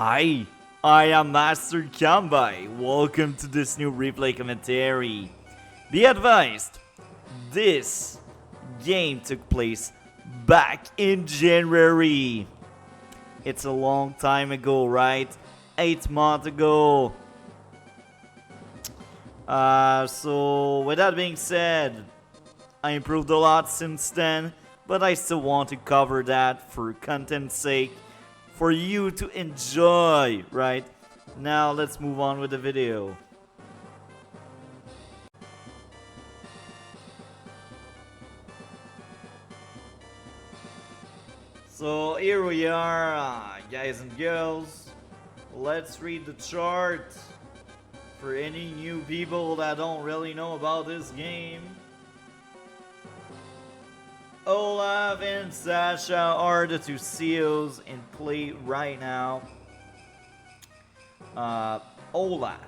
Hi, I am Master Kambai. Welcome to this new replay commentary. Be advised, this game took place back in January. It's a long time ago, right? 8 months ago. So with that being said, I improved a lot since then, but I still want to cover that for content's sake, for you to enjoy, right? Now let's move on with the video. So here we are, guys and girls. Let's read the chart for any new people that don't really know about this game. Olaf and Sasha are the two CEOs in play right now. Olaf,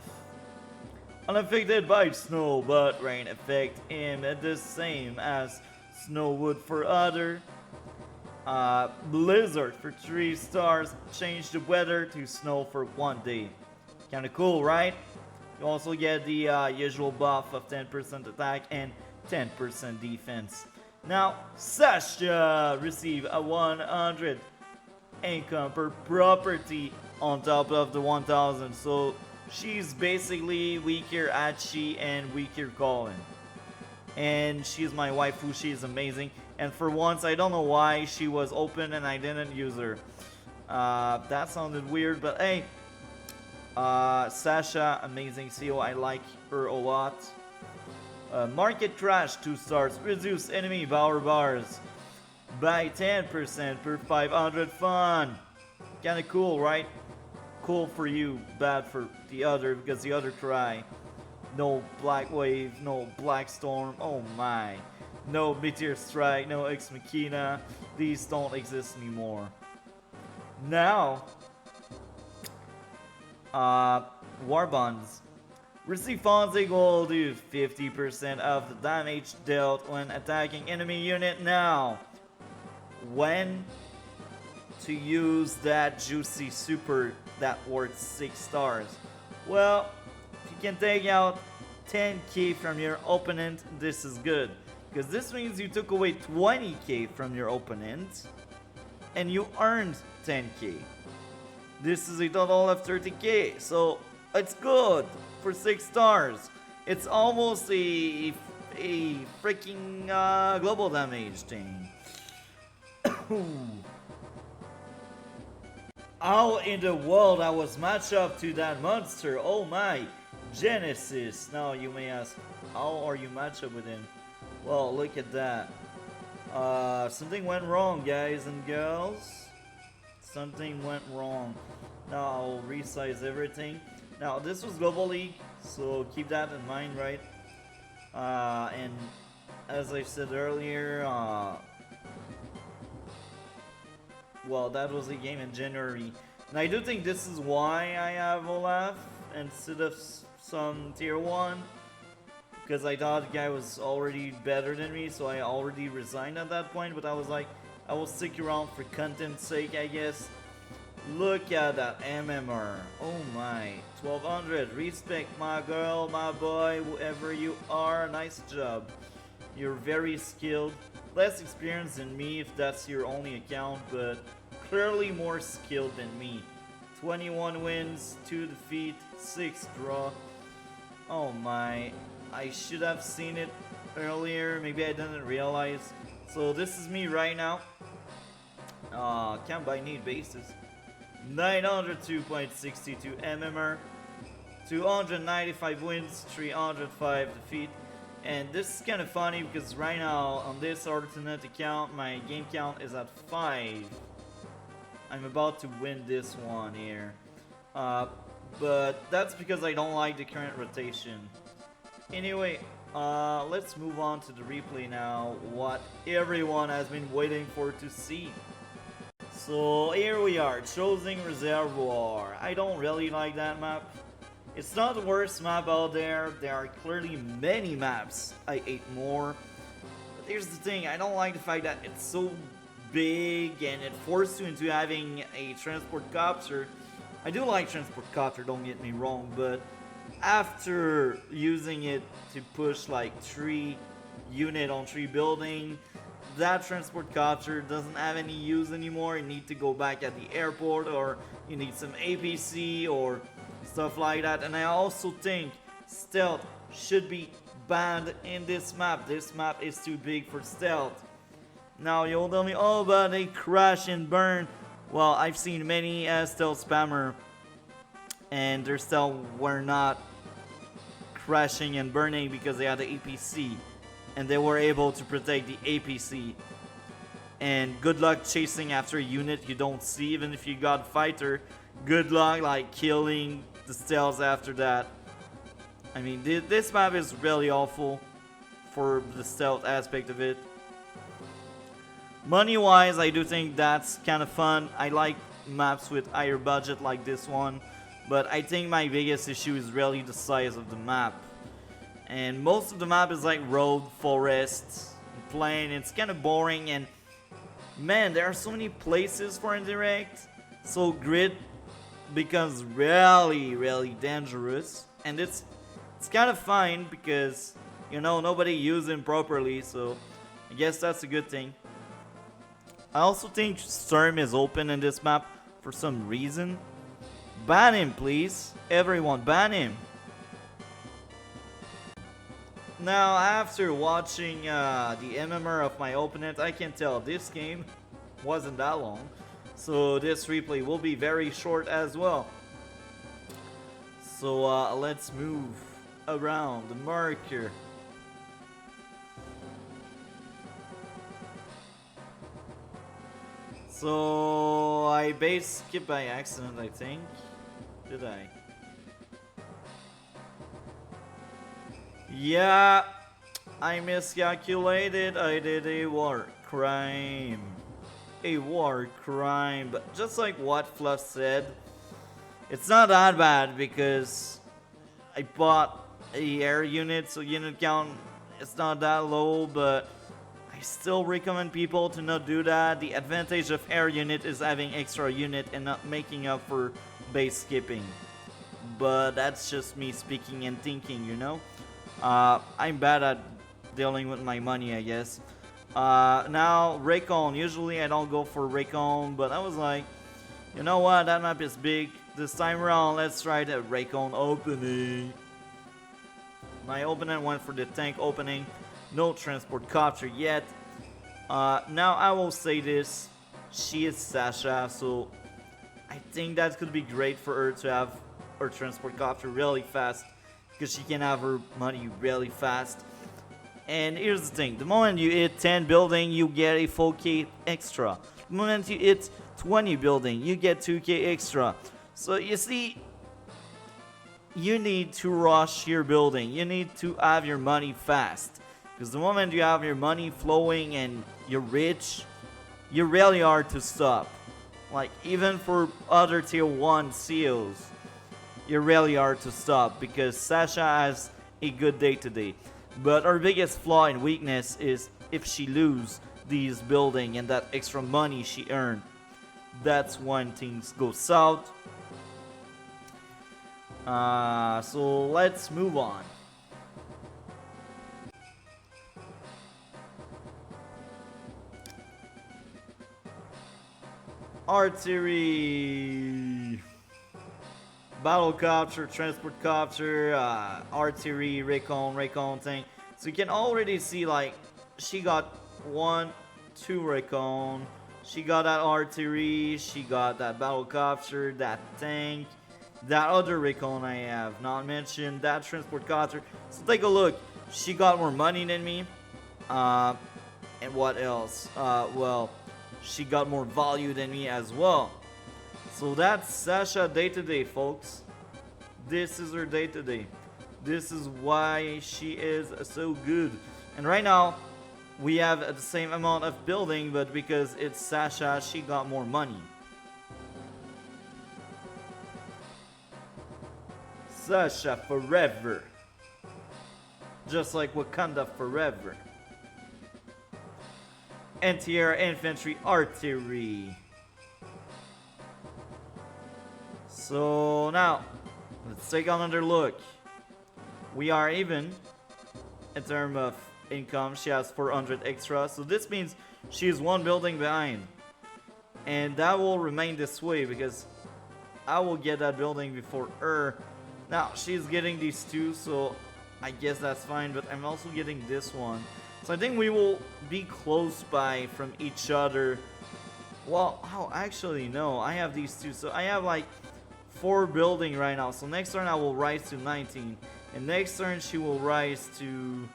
unaffected by snow, but rain affect him the same as snow would for other. Blizzard for 3 stars, change the weather to snow for 1 day. Kinda cool, right? You also get the usual buff of 10% attack and 10% defense. Now, Sasha receive a 100 income per property on top of the 1000, so she's basically weaker Achi and weaker Colin. And she's my waifu, she's amazing. And for once, I don't know why she was open and I didn't use her. That sounded weird, but hey. Sasha, amazing CEO, I like her a lot. Market crash, 2 stars, reduce enemy power bars by 10% per 500 fun. Kinda cool, right? Cool for you, bad for the other, because the other cry. No black wave, no black storm, oh my. No meteor strike, no ex machina, these don't exist anymore. Now, war bonds. Receive funds equal to 50% of the damage dealt when attacking enemy unit. Now, when to use that juicy super that worth 6 stars? Well, if you can take out 10k from your opponent, this is good. Because this means you took away 20k from your opponent and you earned 10k. This is a total of 30k, so it's good for 6 stars. It's almost a freaking global damage thing. How in the world I was matched up to that monster? Oh my, Genesis. Now you may ask, how are you matched up with him? Well, look at that. Something went wrong, guys and girls. Something went wrong. Now I'll resize everything. Now this was Global League, so keep that in mind, right? And as I said earlier, well, that was a game in January. And I do think this is why I have Olaf instead of some tier 1. Because I thought the guy was already better than me, so I already resigned at that point. But I was like, I will stick around for content's sake, I guess. Look at that MMR. Oh my. 1200. Respect my girl, my boy, whoever you are. Nice job. You're very skilled. Less experienced than me if that's your only account, but clearly more skilled than me. 21 wins, 2 defeat, 6 draw. Oh my. I should have seen it earlier. Maybe I didn't realize. So this is me right now. Can't buy need bases. 902.62 MMR, 295 wins, 305 defeat. And this is kind of funny because right now on this alternate account my game count is at 5. I'm about to win this one here. But that's because I don't like the current rotation. Anyway, let's move on to the replay now. What everyone has been waiting for to see. So here we are, choising reservoir. I don't really like that map. It's not the worst map out there. There are clearly many maps I hate more. But here's the thing, I don't like the fact that it's so big and it forced you into having a transport copter I do like transport copter, don't get me wrong, but after using it to push like 3 unit on 3 building, that transport copter doesn't have any use anymore. You need to go back at the airport, or you need some APC or stuff like that. And I also think stealth should be banned in this map. This map is too big for stealth. Now you'll tell me, oh, but they crash and burn. Well, I've seen many stealth spammer, and their stealth were not crashing and burning because they had the APC, and they were able to protect the APC. And good luck chasing after a unit you don't see, even if you got fighter. Good luck like killing the stealths after that. I mean, this map is really awful for the stealth aspect of it. Money wise, I do think that's kind of fun. I like maps with higher budget like this one, but I think my biggest issue is really the size of the map. And most of the map is like road, forest, plain. It's kind of boring, and man, there are so many places for indirect. So grid becomes really dangerous, and it's kind of fine because, you know, nobody uses him properly, so I guess that's a good thing. I also think Storm is open in this map for some reason. Ban him, please. Everyone, ban him. Now, after watching the MMR of my opponent, I can tell this game wasn't that long. So this replay will be very short as well. So let's move around the marker. So I base skipped by accident, I think. Did I? Yeah, I miscalculated. I did a war crime. A war crime. But just like what Fluff said, it's not that bad because I bought a air unit, so unit count is not that low, but I still recommend people to not do that. The advantage of air unit is having extra unit and not making up for base skipping. But that's just me speaking and thinking, you know? I'm bad at dealing with my money, I guess. Now, Raycon. Usually I don't go for Raycon, but I was like, you know what? That map is big. This time around, let's try the Raycon opening. My opponent went for the tank opening. No transport copter yet. Now I will say this. She is Sasha, so I think that could be great for her to have her transport copter really fast, because she can have her money really fast. And here's the thing. The moment you hit 10 building, you get a 4k extra. The moment you hit 20 building, you get 2k extra. So you see, you need to rush your building. You need to have your money fast. Because the moment you have your money flowing and you're rich, you're really hard to stop. Like, even for other tier 1 CEOs, you're really hard to stop because Sasha has a good day today. But her biggest flaw and weakness is if she lose these building and that extra money she earned. That's when things go south. So let's move on. Artillery, battle copter, transport copter, artillery, Raycon thing. So you can already see, like, she got 1, 2 Raycon, she got that artillery, she got that battle copter, that tank, that other Raycon I have not mentioned, that transport copter. So take a look. She got more money than me. And what else? Well, she got more value than me as well. So that's Sasha day to day, folks. This is her day to day. This is why she is so good. And right now, we have the same amount of building, but because it's Sasha, she got more money. Sasha forever. Just like Wakanda forever. Anti-air infantry artillery. So now, let's take another look. We are even in terms of income. She has 400 extra, so this means she is one building behind. And that will remain this way because I will get that building before her. Now, she's getting these two, so I guess that's fine, but I'm also getting this one. So I think we will be close by from each other. Well, oh, actually, no. I have these two, so I have like 4 building right now. So next turn I will rise to 19. And next turn she will rise to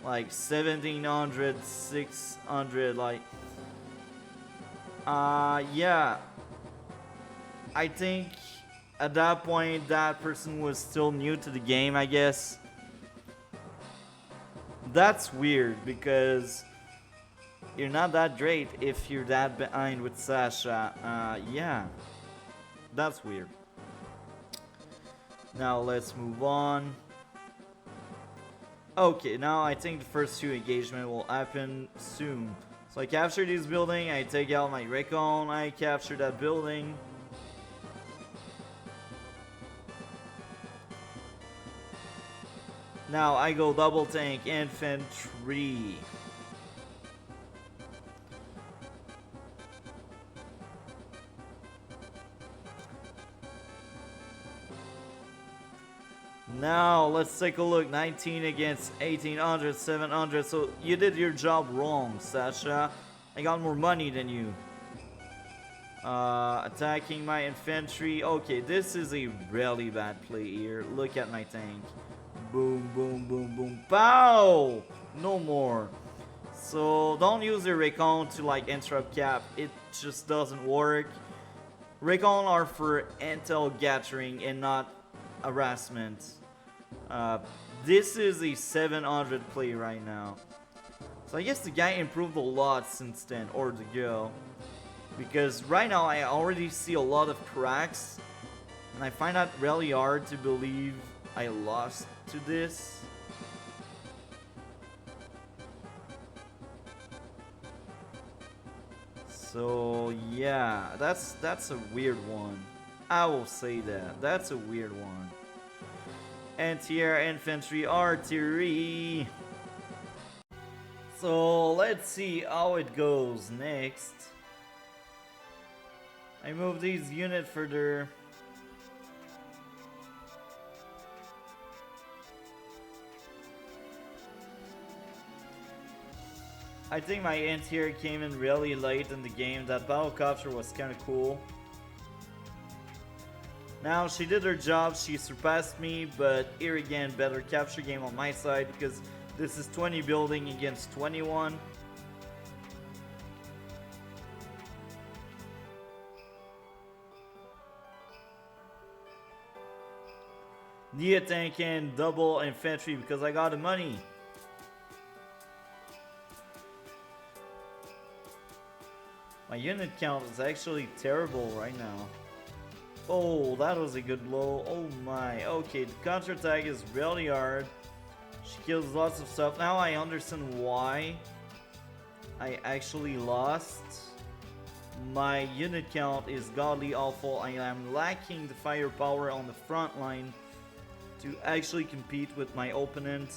like 1700, 600, like... yeah. I think at that point that person was still new to the game, I guess. That's weird because you're not that great if you're that behind with Sasha. Yeah. That's weird. Now let's move on. Okay, now I think the first 2 engagement will happen soon. So I capture this building, I take out my recon, I capture that building. Now I go double tank infantry. Now let's take a look. 19 against 1800, 700. So you did your job wrong, Sasha. I got more money than you. Attacking my infantry. Okay, this is a really bad play here. Look at my tank. Boom, boom, boom, boom. Pow! No more. So don't use your recon to like interrupt cap. It just doesn't work. Recon are for intel gathering and not harassment. This is a 700 play right now. So I guess the guy improved a lot since then, or the girl. Because right now I already see a lot of cracks. And I find that really hard to believe I lost to this. So yeah, that's a weird one. I will say that. That's a weird one. Anti-air infantry artillery. So let's see how it goes next. I move these units further. I think my anti-air came in really late in the game. That battlecopter was kind of cool. Now she did her job, she surpassed me, but here again, better capture game on my side because this is 20 building against 21. Need a tank and double infantry because I got the money. My unit count is actually terrible right now. Oh, that was a good blow. Oh my. Okay, the counterattack is really hard. She kills lots of stuff. Now I understand why I actually lost. My unit count is godly awful. I am lacking the firepower on the front line to actually compete with my opponent.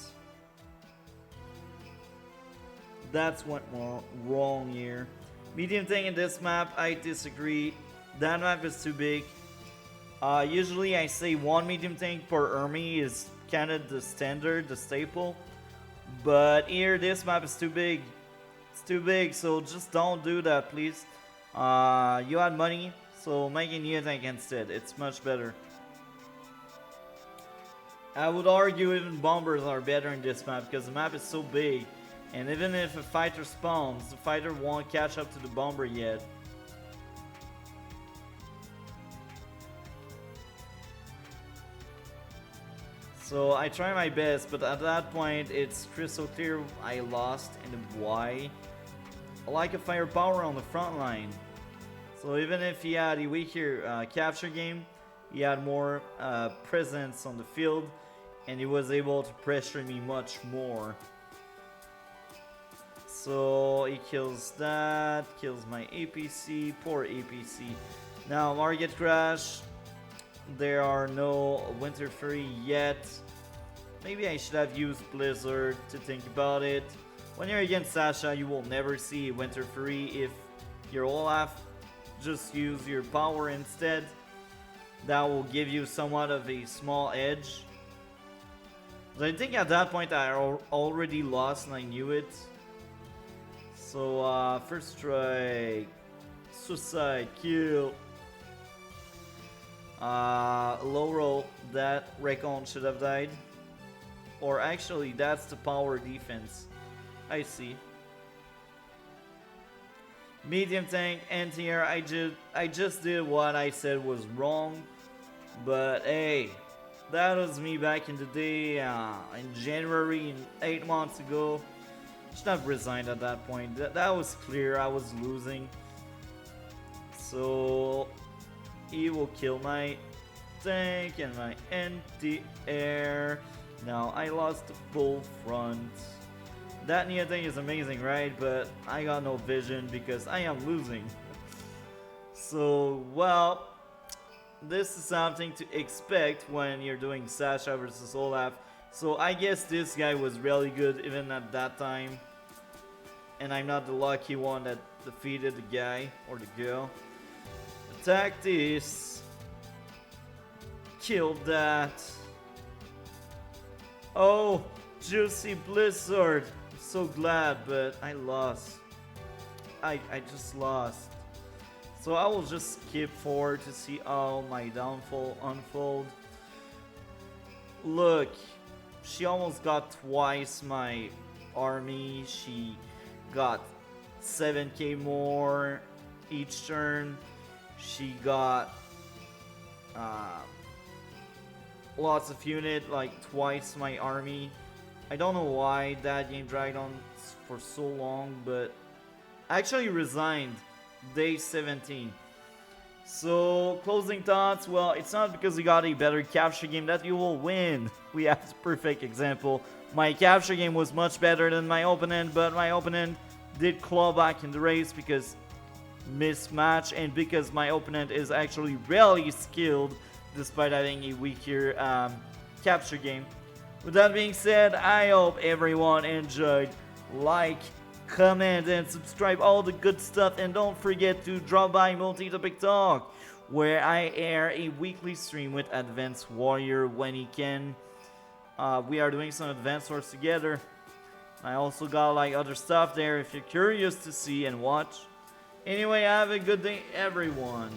That's what went wrong here. Medium tank in this map, I disagree. That map is too big. Usually I say 1 medium tank per army is kind of the standard, the staple. But here, this map is too big. It's too big, so just don't do that, please. You had money, so make a new tank instead. It's much better. I would argue even bombers are better in this map because the map is so big. And even if a fighter spawns, the fighter won't catch up to the bomber yet. So I try my best, but at that point it's crystal clear I lost, and why? I like a firepower on the front line. So even if he had a weaker capture game, he had more presence on the field, and he was able to pressure me much more. So he kills that, kills my APC, poor APC. Now Market Crash, there are no Winter Fury yet. Maybe I should have used Blizzard to think about it. When you're against Sasha, you will never see Winter Fury if you're Olaf. Just use your power instead. That will give you somewhat of a small edge. But I think at that point I already lost and I knew it. So first strike, suicide, kill. Low roll, that Recon should have died. Or actually, that's the power defense. I see. Medium tank, anti-air. I just did what I said was wrong. But hey, that was me back in the day, in January, 8 months ago. Should have resigned at that point. That was clear. I was losing. So he will kill my tank and my anti-air. Now I lost the full front. That Nia thing is amazing, right? But I got no vision because I am losing. So, well, this is something to expect when you're doing Sasha versus Olaf. So I guess this guy was really good even at that time. And I'm not the lucky one that defeated the guy or the girl. Attack this. Kill that. Oh, Juicy Blizzard. I'm so glad, but I lost. I just lost. So I will just skip forward to see how my downfall unfold. Look, she almost got twice my army. She got 7k more each turn. She got lots of unit, like twice my army. I don't know why that game dragged on for so long, but I actually resigned day 17. So closing thoughts, well, it's not because we got a better capture game that you will win. We have the perfect example. My capture game was much better than my opponent, but my opponent did claw back in the race because mismatch and because my opponent is actually really skilled despite having a weaker capture game. With that being said, I hope everyone enjoyed. Like, comment, and subscribe, all the good stuff, and don't forget to drop by Multi-Topic Talk, where I air a weekly stream with Advanced Warrior when he can. We are doing some Advanced Wars together. I also got like other stuff there if you're curious to see and watch. Anyway, have a good day, everyone.